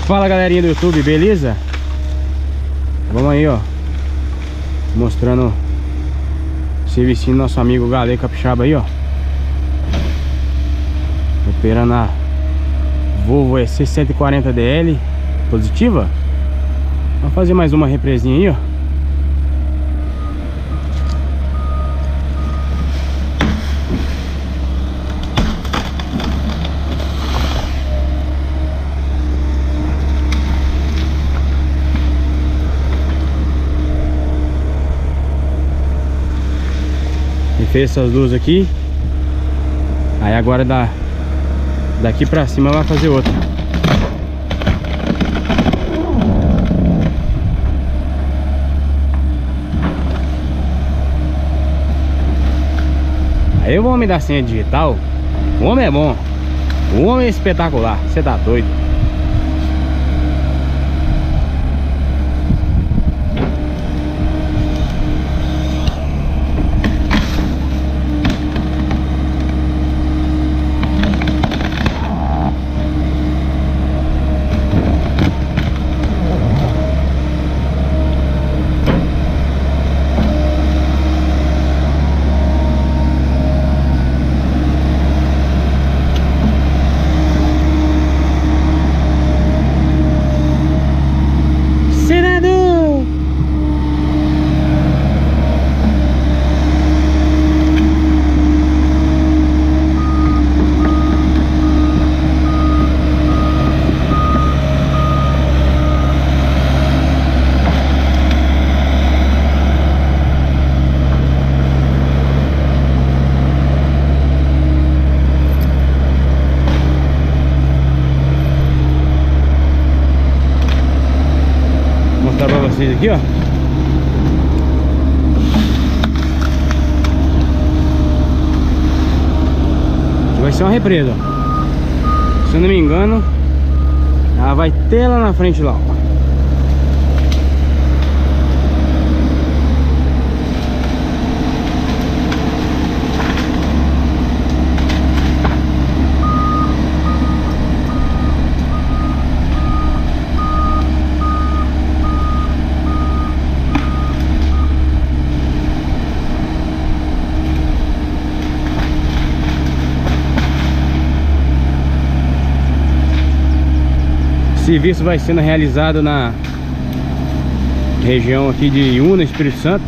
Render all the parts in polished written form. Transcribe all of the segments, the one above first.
Fala galerinha do YouTube, beleza? Vamos aí, ó, mostrando o servicinho do nosso amigo Galê Capixaba aí, ó, operando a Volvo EC140DL positiva. Vamos fazer mais uma represinha aí, ó. Fez essas duas aqui. Aí agora daqui pra cima vai fazer outra. Aí o homem da senha digital, o homem é bom, o homem é espetacular. Você tá doido? Pra vocês aqui, ó. Aqui vai ser uma represa, ó. Se eu não me engano, ela vai ter lá na frente lá, ó. O serviço vai sendo realizado na região aqui de Iuna, Espírito Santo.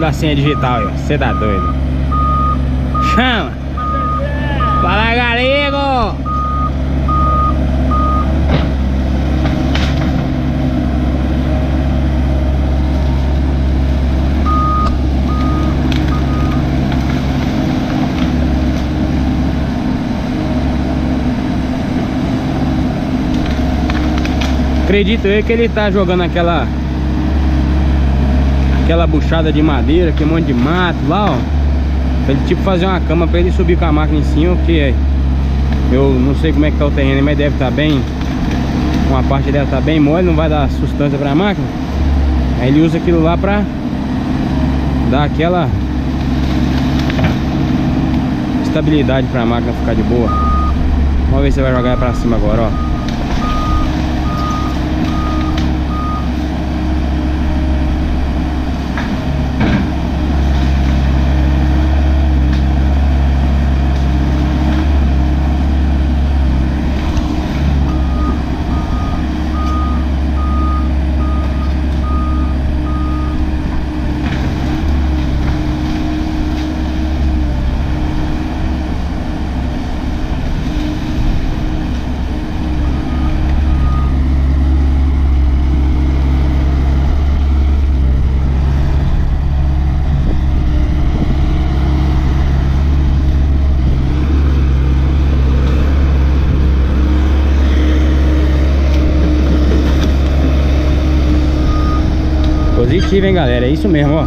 homem da senha digital aí, ó. Você tá doido? Chama! Fala, galego! Acredito eu que ele tá jogando aquela buchada de madeira, aquele monte de mato lá, ó. Pra ele tipo fazer uma cama pra ele subir com a máquina em cima, porque eu não sei como é que tá o terreno, mas deve estar bem, uma parte deve estar bem mole, não vai dar sustância pra máquina. Aí ele usa aquilo lá pra dar aquela estabilidade pra máquina ficar de boa. Vamos ver se você vai jogar pra cima agora, ó. Positivo, hein, galera? É isso mesmo, ó.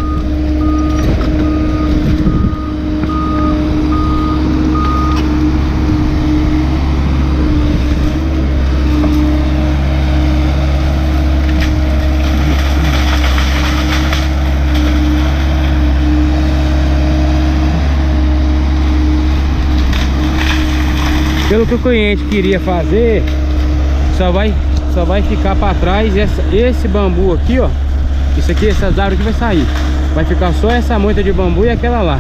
Pelo que o cliente queria fazer, só vai ficar para trás esse bambu aqui, ó. Isso aqui, essas árvores que vai sair. Vai ficar só essa moita de bambu e aquela lá.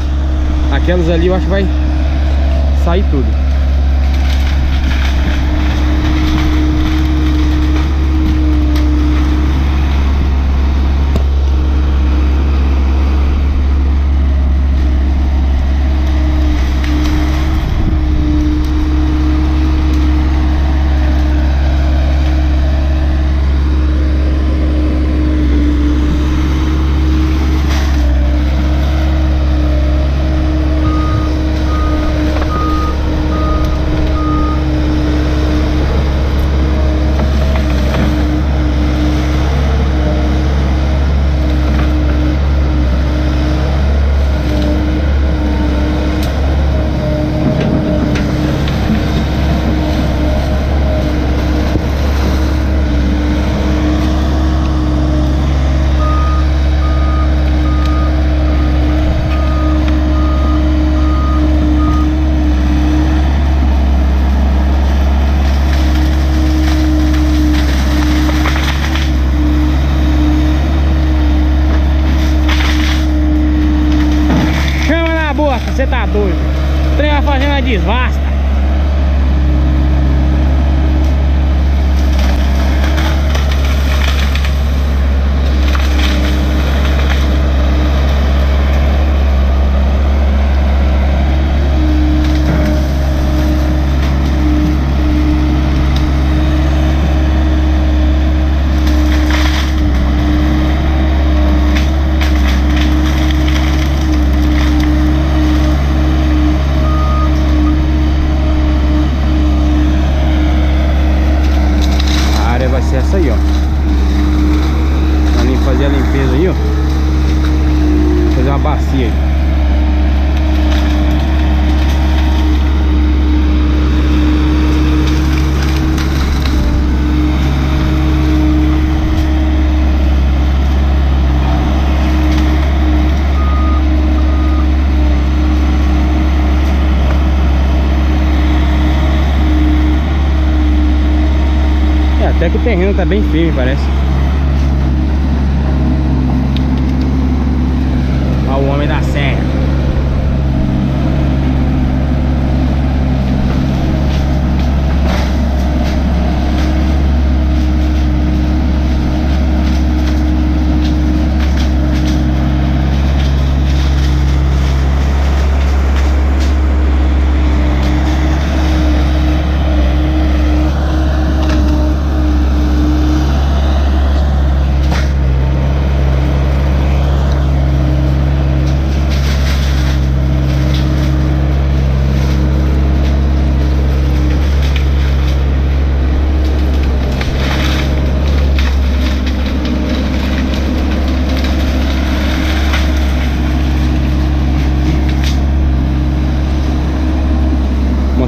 Aquelas ali eu acho que vai sair tudo. Você tá doido? O trem vai fazendo uma desvasta. Essa aí, ó. Pra fazer a limpeza aí, ó. Fazer uma bacia aí. Até que o terreno tá bem firme, parece. Olha o homem da serra.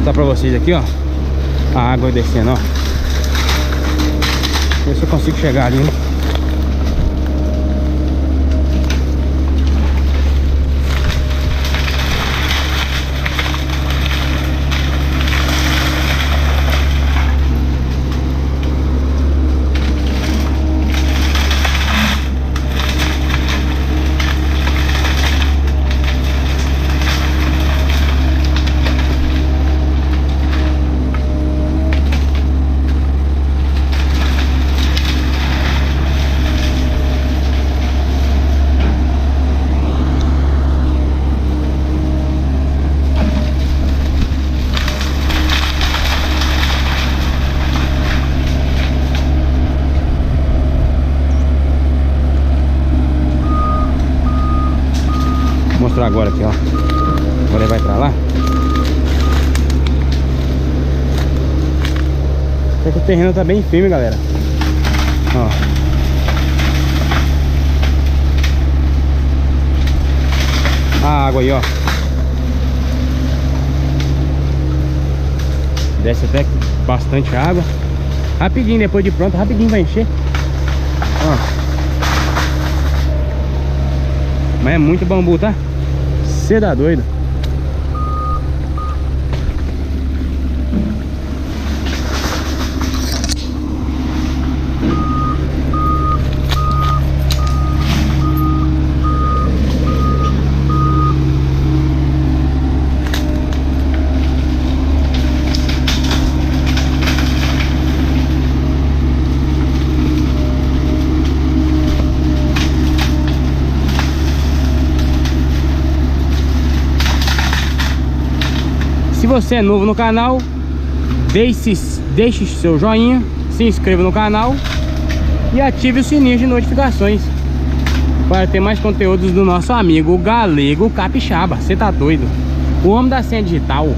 mostrar pra vocês aqui, ó, a água descendo, ó. Ver se eu consigo chegar ali, né? Vou mostrar agora aqui, ó. Agora ele vai pra lá. Só que o terreno tá bem firme, galera. Ó. A água aí, ó. Desce até bastante água. Rapidinho, depois de pronto, rapidinho vai encher. Ó. Mas é muito bambu, tá? Cê dá doido. Se você é novo no canal, deixe seu joinha, se inscreva no canal e ative o sininho de notificações para ter mais conteúdos do nosso amigo Galego Capixaba. Você tá doido? O homem da senha digital.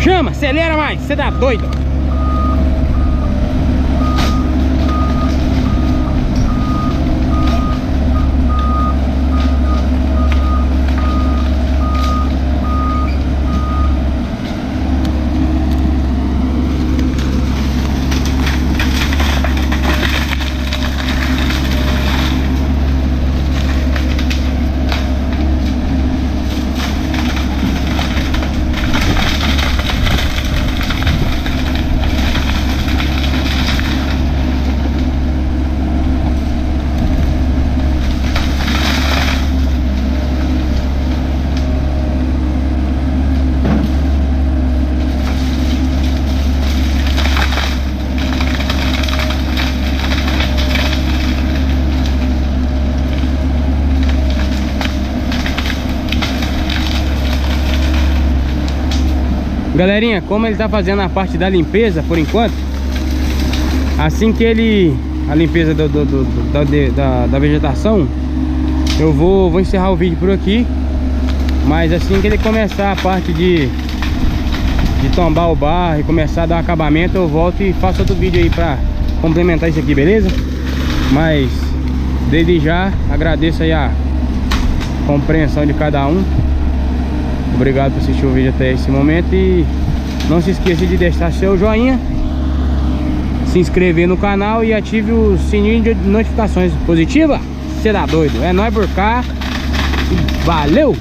Chama, acelera mais, você tá doido? Galerinha, como ele tá fazendo a parte da limpeza por enquanto, assim que ele... a limpeza da vegetação, eu vou encerrar o vídeo por aqui. Mas assim que ele começar a parte de tombar o barro e começar a dar um acabamento, eu volto e faço outro vídeo aí pra complementar isso aqui, beleza? Mas desde já agradeço aí a compreensão de cada um. Obrigado por assistir o vídeo até esse momento. E não se esqueça de deixar seu joinha, se inscrever no canal e ative o sininho de notificações positiva. Você tá doido? É nóis por cá. Valeu!